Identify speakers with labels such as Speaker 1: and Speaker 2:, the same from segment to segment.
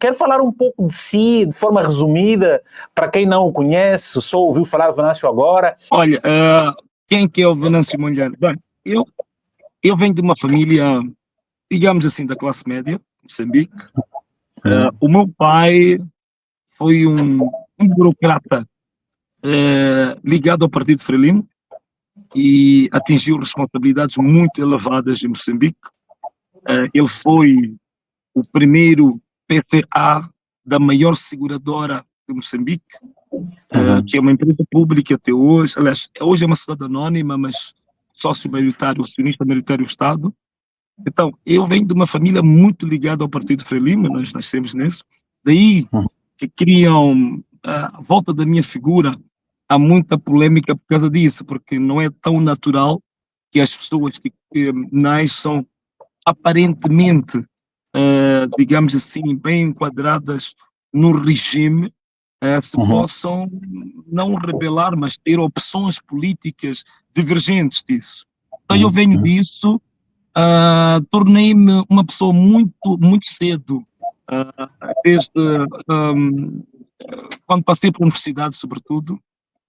Speaker 1: Quer falar um pouco de si, de forma resumida, para quem não o conhece, só ouviu falar de Venâncio agora?
Speaker 2: Olha, quem que é o Venâncio Mondlane? Bem, eu venho de uma família, digamos assim, da classe média, Moçambique. O meu pai foi um burocrata ligado ao Partido Frelimo e atingiu responsabilidades muito elevadas em Moçambique. Ele foi o primeiro PPA da maior seguradora de Moçambique, que é uma empresa pública até hoje. Aliás, hoje é uma sociedade anónima, mas sócio maioritário, acionista maioritário do Estado. Então, eu venho de uma família muito ligada ao Partido Frelimo, nós nascemos nisso. Daí que criam, à volta da minha figura, há muita polêmica por causa disso, porque não é tão natural que as pessoas que nasçam aparentemente, digamos assim, bem enquadradas no regime, se possam não rebelar, mas ter opções políticas divergentes disso. Então eu venho disso, tornei-me uma pessoa muito, muito cedo, desde quando passei pela universidade, sobretudo,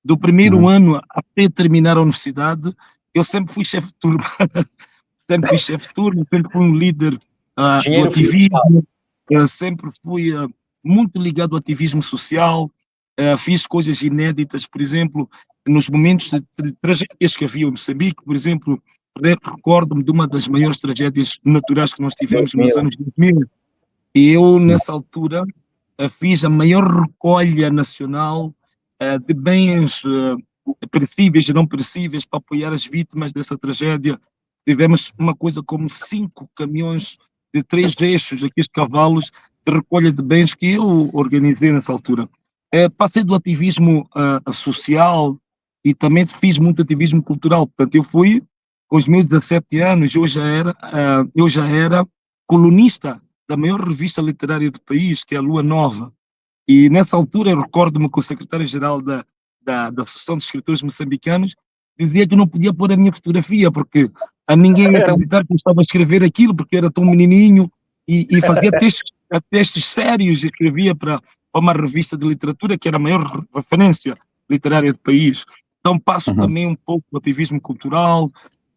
Speaker 2: do primeiro ano até terminar a universidade, eu sempre fui chefe de turma, sempre fui um líder do ativismo, sempre fui muito ligado ao ativismo social, fiz coisas inéditas, por exemplo, nos momentos de tragédias que havia em Moçambique, por exemplo, recordo-me de uma das maiores tragédias naturais que nós tivemos nos anos 2000, e eu, nessa altura, fiz a maior recolha nacional de bens perecíveis e não perecíveis para apoiar as vítimas dessa tragédia. Tivemos uma coisa como 5 caminhões de 3 eixos, aqui de cavalos, de recolha de bens que eu organizei nessa altura. Passei do ativismo social e também fiz muito ativismo cultural. Portanto, eu fui, com os meus 17 anos, eu já era colunista da maior revista literária do país, que é a Lua Nova. E nessa altura eu recordo-me que o secretário-geral da Associação de Escritores Moçambicanos dizia que eu não podia pôr a minha fotografia, porque a ninguém ia acreditar que eu estava a escrever aquilo, porque era tão menininho, e fazia textos sérios, e escrevia para uma revista de literatura que era a maior referência literária do país. Então passo também um pouco do ativismo cultural,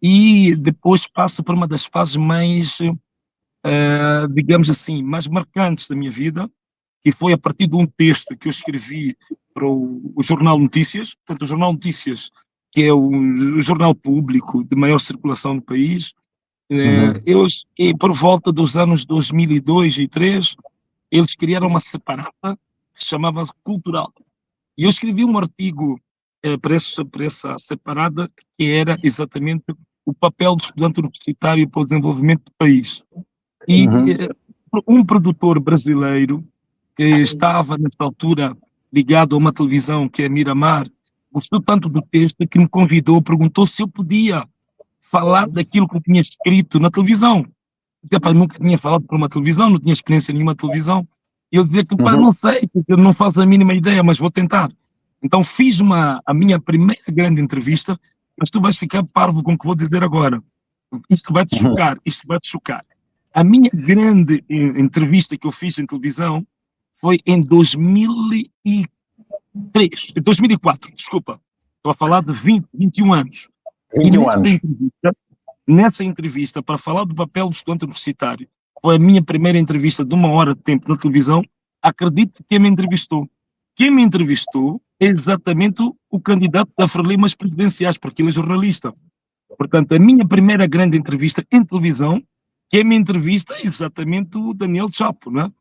Speaker 2: e depois passo por uma das fases mais, digamos assim, mais marcantes da minha vida, que foi a partir de um texto que eu escrevi para o Jornal Notícias. Portanto, o Jornal Notícias, que é o jornal público de maior circulação no país, por volta dos anos 2002 e 2003, eles criaram uma separata que se chamava Cultural. E eu escrevi um artigo para essa separada, que era exatamente o papel do estudante universitário para o desenvolvimento do país. E um produtor brasileiro que estava nessa altura ligado a uma televisão que é a Miramar, gostou tanto do texto que me convidou, perguntou se eu podia falar daquilo que eu tinha escrito na televisão. Eu nunca tinha falado para uma televisão, não tinha experiência nenhuma de televisão. E eu dizia que, não sei, porque eu não faço a mínima ideia, mas vou tentar. Então fiz a minha primeira grande entrevista, mas tu vais ficar parvo com o que vou dizer agora. Isto vai te chocar, A minha grande entrevista que eu fiz em televisão foi em 2004, desculpa. Estou a falar de 21 anos.
Speaker 1: 21 anos.
Speaker 2: Nessa entrevista, para falar do papel do estudante universitário, foi a minha primeira entrevista de 1 hora de tempo na televisão. Acredito que quem me entrevistou é exatamente o candidato da Frelimo às presidenciais, porque ele é jornalista. Portanto, a minha primeira grande entrevista em televisão, quem me entrevista é exatamente o Daniel Chapo, não é?